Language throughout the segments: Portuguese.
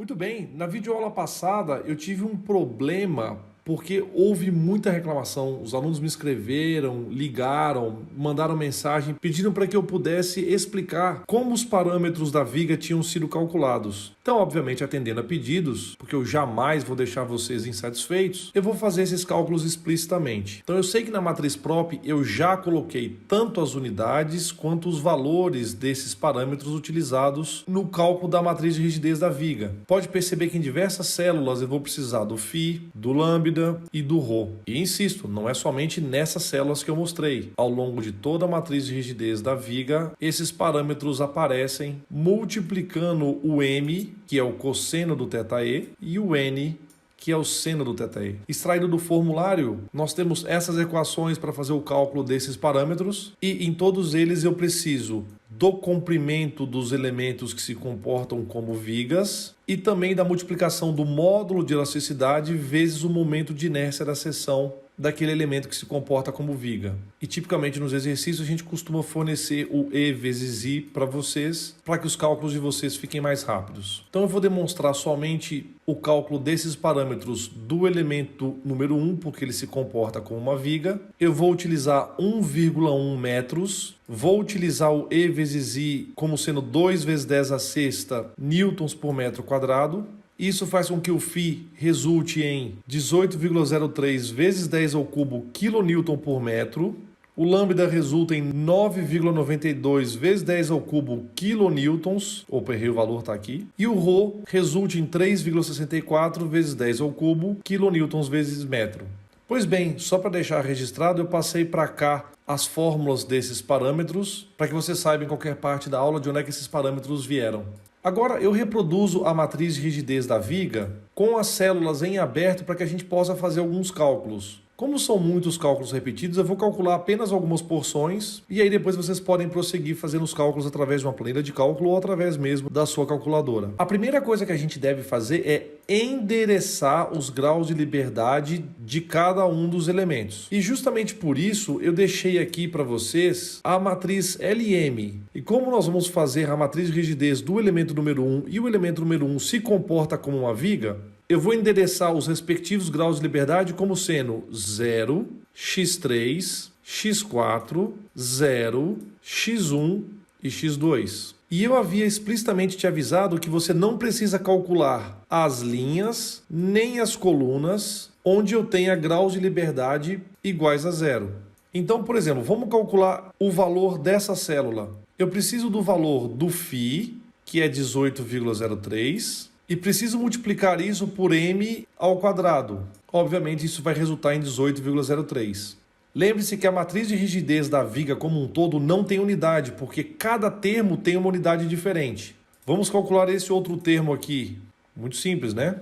Muito bem, na videoaula passada eu tive um problema porque houve muita reclamação. Os alunos me escreveram, ligaram, mandaram mensagem, pediram para que eu pudesse explicar como os parâmetros da viga tinham sido calculados. Então, obviamente, atendendo a pedidos, porque eu jamais vou deixar vocês insatisfeitos, eu vou fazer esses cálculos explicitamente. Então, eu sei que na matriz prop eu já coloquei tanto as unidades quanto os valores desses parâmetros utilizados no cálculo da matriz de rigidez da viga. Pode perceber que em diversas células eu vou precisar do φ, do lambda e do ρ. E insisto, não é somente nessas células que eu mostrei. Ao longo de toda a matriz de rigidez da viga, esses parâmetros aparecem multiplicando o m, que é o cosseno do θe, e o n, que é o seno do θe. Extraído do formulário, nós temos essas equações para fazer o cálculo desses parâmetros e em todos eles eu preciso do comprimento dos elementos que se comportam como vigas e também da multiplicação do módulo de elasticidade vezes o momento de inércia da seção daquele elemento que se comporta como viga. E tipicamente nos exercícios a gente costuma fornecer o E vezes I para vocês, para que os cálculos de vocês fiquem mais rápidos. Então eu vou demonstrar somente o cálculo desses parâmetros do elemento número 1, porque ele se comporta como uma viga. Eu vou utilizar 1,1 metros, vou utilizar o E vezes I como sendo 2 vezes 10 a sexta newtons por metro quadrado. Isso faz com que o φ resulte em 18,03 vezes 10 ao cubo quilonewton por metro. O lambda resulta em 9,92 vezes 10 ao cubo quilonewtons. Opa, errei, o valor está aqui. E o ρ resulta em 3,64 vezes 10 ao cubo quilonewtons vezes metro. Pois bem, só para deixar registrado, eu passei para cá as fórmulas desses parâmetros, para que você saiba em qualquer parte da aula de onde é que esses parâmetros vieram. Agora eu reproduzo a matriz de rigidez da viga com as células em aberto para que a gente possa fazer alguns cálculos. Como são muitos cálculos repetidos, eu vou calcular apenas algumas porções e aí depois vocês podem prosseguir fazendo os cálculos através de uma planilha de cálculo ou através mesmo da sua calculadora. A primeira coisa que a gente deve fazer é endereçar os graus de liberdade de cada um dos elementos. E justamente por isso eu deixei aqui para vocês a matriz LM. E como nós vamos fazer a matriz de rigidez do elemento número 1 e o elemento número 1 se comporta como uma viga, eu vou endereçar os respectivos graus de liberdade como sendo 0, x3, x4, 0, x1 e x2. E eu havia explicitamente te avisado que você não precisa calcular as linhas nem as colunas onde eu tenha graus de liberdade iguais a 0. Então, por exemplo, vamos calcular o valor dessa célula. Eu preciso do valor do φ, que é 18,03, e preciso multiplicar isso por m ao quadrado. Obviamente, isso vai resultar em 18,03. Lembre-se que a matriz de rigidez da viga como um todo não tem unidade, porque cada termo tem uma unidade diferente. Vamos calcular esse outro termo aqui. Muito simples, né?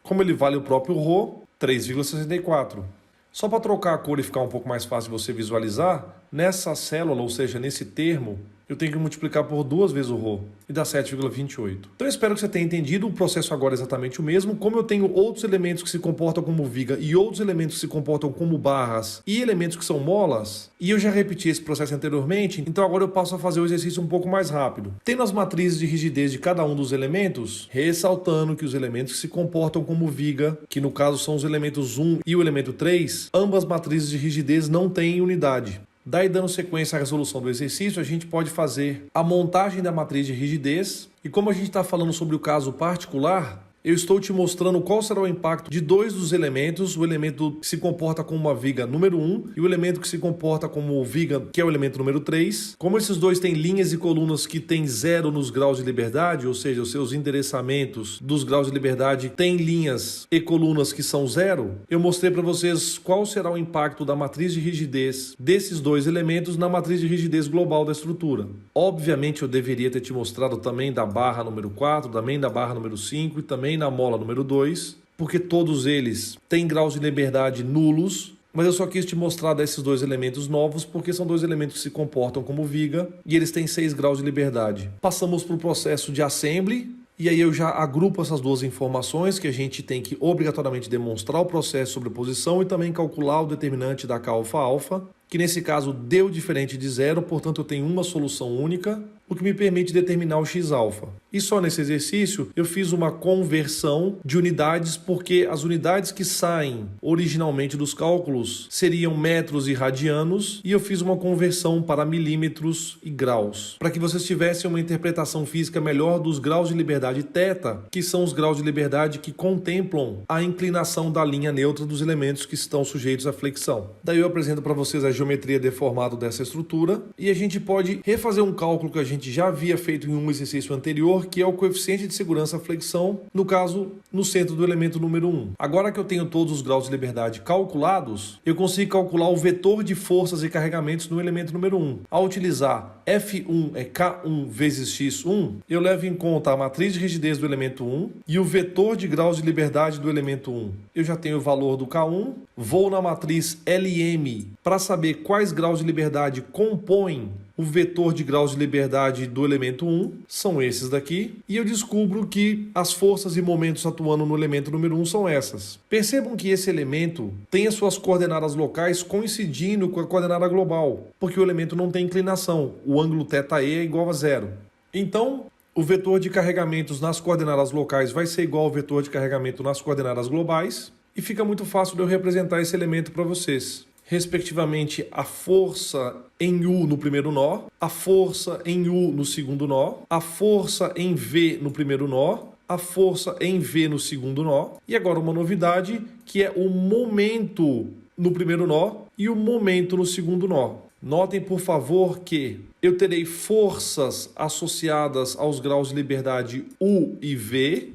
Como ele vale o próprio ρ, 3,64. Só para trocar a cor e ficar um pouco mais fácil de você visualizar, nessa célula, ou seja, nesse termo, eu tenho que multiplicar por 2 vezes o ρ e dá 7,28. Então eu espero que você tenha entendido. O processo agora é exatamente o mesmo. Como eu tenho outros elementos que se comportam como viga e outros elementos que se comportam como barras e elementos que são molas, e eu já repeti esse processo anteriormente, então agora eu passo a fazer o exercício um pouco mais rápido. Tendo as matrizes de rigidez de cada um dos elementos, ressaltando que os elementos que se comportam como viga, que no caso são os elementos 1 e o elemento 3, ambas matrizes de rigidez não têm unidade. Daí, dando sequência à resolução do exercício, a gente pode fazer a montagem da matriz de rigidez. E como a gente está falando sobre o caso particular, eu estou te mostrando qual será o impacto de dois dos elementos, o elemento que se comporta como uma viga número 1 e o elemento que se comporta como viga, que é o elemento número 3. Como esses dois têm linhas e colunas que têm 0 nos graus de liberdade, ou seja, os seus endereçamentos dos graus de liberdade têm linhas e colunas que são 0, eu mostrei para vocês qual será o impacto da matriz de rigidez desses dois elementos na matriz de rigidez global da estrutura. Obviamente eu deveria ter te mostrado também da barra número 4, também da barra número 5 e também na mola número 2, porque todos eles têm graus de liberdade nulos, mas eu só quis te mostrar desses dois elementos novos porque são dois elementos que se comportam como viga e eles têm 6 graus de liberdade. Passamos para o processo de assembly e aí eu já agrupo essas duas informações que a gente tem que obrigatoriamente demonstrar o processo de sobreposição e também calcular o determinante da K alfa, que nesse caso deu diferente de 0, portanto eu tenho uma solução única, o que me permite determinar o x alfa. E só nesse exercício eu fiz uma conversão de unidades, porque as unidades que saem originalmente dos cálculos seriam metros e radianos, e eu fiz uma conversão para milímetros e graus, para que vocês tivessem uma interpretação física melhor dos graus de liberdade θ, que são os graus de liberdade que contemplam a inclinação da linha neutra dos elementos que estão sujeitos à flexão. Daí eu apresento para vocês a geometria deformada dessa estrutura, e a gente pode refazer um cálculo que a gente já havia feito em um exercício anterior, que é o coeficiente de segurança flexão, no caso, no centro do elemento número 1. Agora que eu tenho todos os graus de liberdade calculados, eu consigo calcular o vetor de forças e carregamentos no elemento número 1. Ao utilizar F1 é K1 vezes X1, eu levo em conta a matriz de rigidez do elemento 1 e o vetor de graus de liberdade do elemento 1. Eu já tenho o valor do K1, vou na matriz LM para saber quais graus de liberdade compõem o vetor de graus de liberdade do elemento 1, são esses daqui, e eu descubro que as forças e momentos atuando no elemento número 1 são essas. Percebam que esse elemento tem as suas coordenadas locais coincidindo com a coordenada global, porque o elemento não tem inclinação, o ângulo θe é igual a zero. Então, o vetor de carregamentos nas coordenadas locais vai ser igual ao vetor de carregamento nas coordenadas globais, e fica muito fácil de eu representar esse elemento para vocês. Respectivamente, a força em U no primeiro nó, a força em U no segundo nó, a força em V no primeiro nó, a força em V no segundo nó, e agora uma novidade, que é o momento no primeiro nó e o momento no segundo nó. Notem, por favor, que eu terei forças associadas aos graus de liberdade U e V,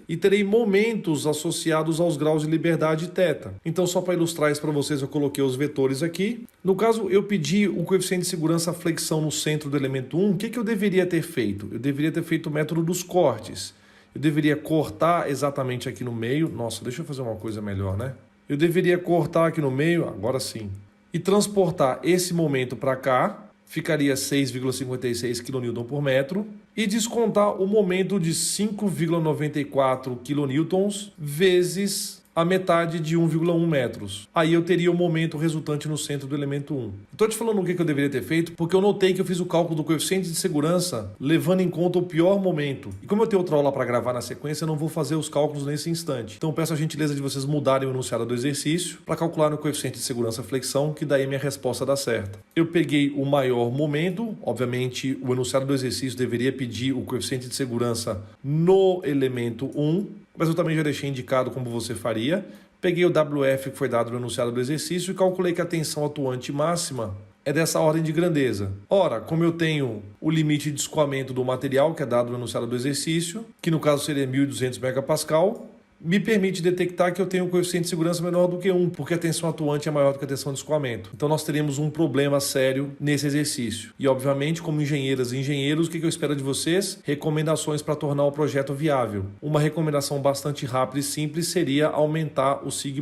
e terei momentos associados aos graus de liberdade θ. Então, só para ilustrar isso para vocês, eu coloquei os vetores aqui. No caso, eu pedi o coeficiente de segurança flexão no centro do elemento 1. O que eu deveria ter feito? Eu deveria ter feito o método dos cortes. Eu deveria cortar exatamente aqui no meio. Nossa, deixa eu fazer uma coisa melhor, né? Eu deveria cortar aqui no meio, agora sim, e transportar esse momento para cá. Ficaria 6,56 kN por metro, e descontar o momento de 5,94 kN vezes a metade de 1,1 metros. Aí eu teria o momento resultante no centro do elemento 1. Estou te falando o que eu deveria ter feito, porque eu notei que eu fiz o cálculo do coeficiente de segurança levando em conta o pior momento. E como eu tenho outra aula para gravar na sequência, eu não vou fazer os cálculos nesse instante. Então peço a gentileza de vocês mudarem o enunciado do exercício para calcular o coeficiente de segurança flexão, que daí minha resposta dá certa. Eu peguei o maior momento, obviamente o enunciado do exercício deveria pedir o coeficiente de segurança no elemento 1, mas eu também já deixei indicado como você faria. Peguei o WF que foi dado no enunciado do exercício e calculei que a tensão atuante máxima é dessa ordem de grandeza. Ora, como eu tenho o limite de escoamento do material, que é dado no enunciado do exercício, que no caso seria 1.200 MPa, me permite detectar que eu tenho um coeficiente de segurança menor do que 1, porque a tensão atuante é maior do que a tensão de escoamento. Então nós teremos um problema sério nesse exercício. E obviamente, como engenheiras e engenheiros, o que eu espero de vocês? Recomendações para tornar o projeto viável. Uma recomendação bastante rápida e simples seria aumentar o σe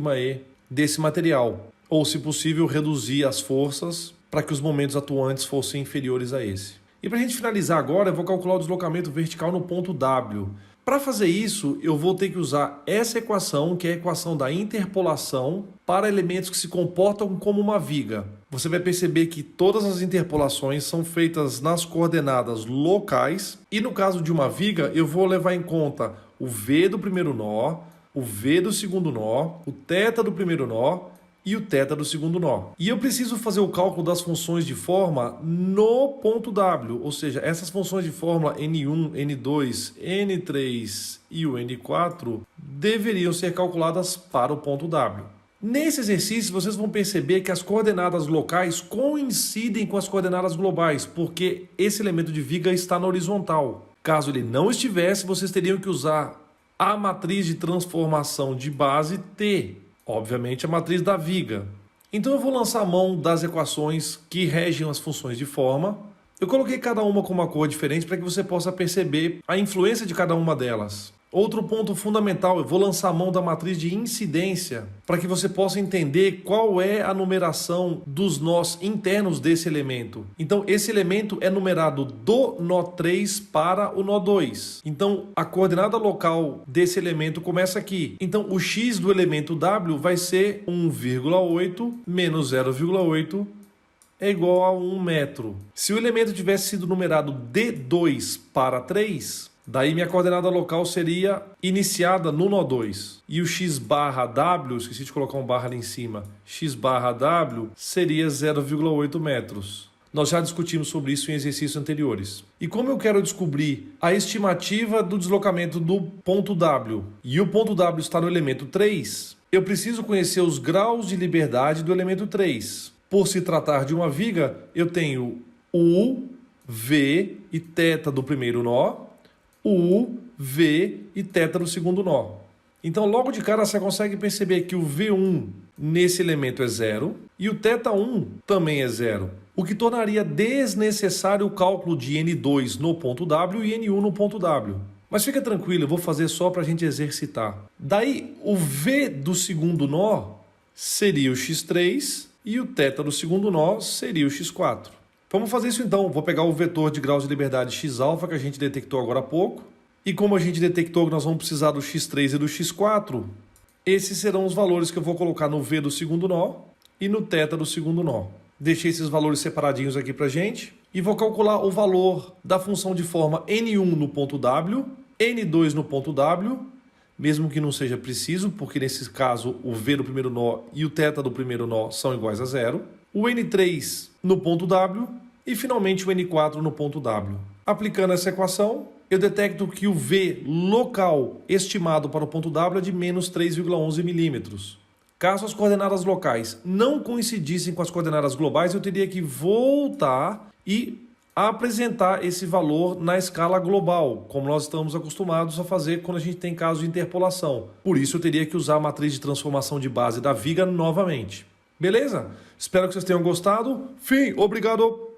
desse material. Ou, se possível, reduzir as forças para que os momentos atuantes fossem inferiores a esse. E para a gente finalizar agora, eu vou calcular o deslocamento vertical no ponto W. Para fazer isso, eu vou ter que usar essa equação, que é a equação da interpolação para elementos que se comportam como uma viga. Você vai perceber que todas as interpolações são feitas nas coordenadas locais, e no caso de uma viga, eu vou levar em conta o V do primeiro nó, o V do segundo nó, o θ do primeiro nó e o θ do segundo nó. E eu preciso fazer o cálculo das funções de forma no ponto W, ou seja, essas funções de fórmula N1, N2, N3 e o N4 deveriam ser calculadas para o ponto W. Nesse exercício, vocês vão perceber que as coordenadas locais coincidem com as coordenadas globais, porque esse elemento de viga está na horizontal. Caso ele não estivesse, vocês teriam que usar a matriz de transformação de base T, obviamente a matriz da viga. Então eu vou lançar a mão das equações que regem as funções de forma. Eu coloquei cada uma com uma cor diferente para que você possa perceber a influência de cada uma delas. Outro ponto fundamental, eu vou lançar a mão da matriz de incidência para que você possa entender qual é a numeração dos nós internos desse elemento. Então, esse elemento é numerado do nó 3 para o nó 2. Então, a coordenada local desse elemento começa aqui. Então, o x do elemento W vai ser 1,8 menos 0,8 é igual a 1 metro. Se o elemento tivesse sido numerado de 2 para 3, daí minha coordenada local seria iniciada no nó 2. E o x barra w, esqueci de colocar um barra ali em cima, x barra w seria 0,8 metros. Nós já discutimos sobre isso em exercícios anteriores. E como eu quero descobrir a estimativa do deslocamento do ponto W, e o ponto W está no elemento 3, eu preciso conhecer os graus de liberdade do elemento 3. Por se tratar de uma viga, eu tenho U, V e θ do primeiro nó, U, V e θ do segundo nó. Então, logo de cara, você consegue perceber que o V1 nesse elemento é 0 e o θ1 também é 0, o que tornaria desnecessário o cálculo de N2 no ponto W e N1 no ponto W. Mas fica tranquilo, eu vou fazer só para a gente exercitar. Daí, o V do segundo nó seria o x3 e o θ do segundo nó seria o x4. Vamos fazer isso então. Vou pegar o vetor de graus de liberdade xα que a gente detectou agora há pouco. E como a gente detectou que nós vamos precisar do x3 e do x4, esses serão os valores que eu vou colocar no V do segundo nó e no θ do segundo nó. Deixei esses valores separadinhos aqui para a gente. E vou calcular o valor da função de forma N1 no ponto W, N2 no ponto W, mesmo que não seja preciso, porque nesse caso o V do primeiro nó e o θ do primeiro nó são iguais a 0, o N3 no ponto W e finalmente o N4 no ponto W. Aplicando essa equação, eu detecto que o V local estimado para o ponto W é de menos 3,11 milímetros. Caso as coordenadas locais não coincidissem com as coordenadas globais, eu teria que voltar e apresentar esse valor na escala global, como nós estamos acostumados a fazer quando a gente tem casos de interpolação. Por isso eu teria que usar a matriz de transformação de base da viga novamente. Beleza? Espero que vocês tenham gostado. Fim. Obrigado.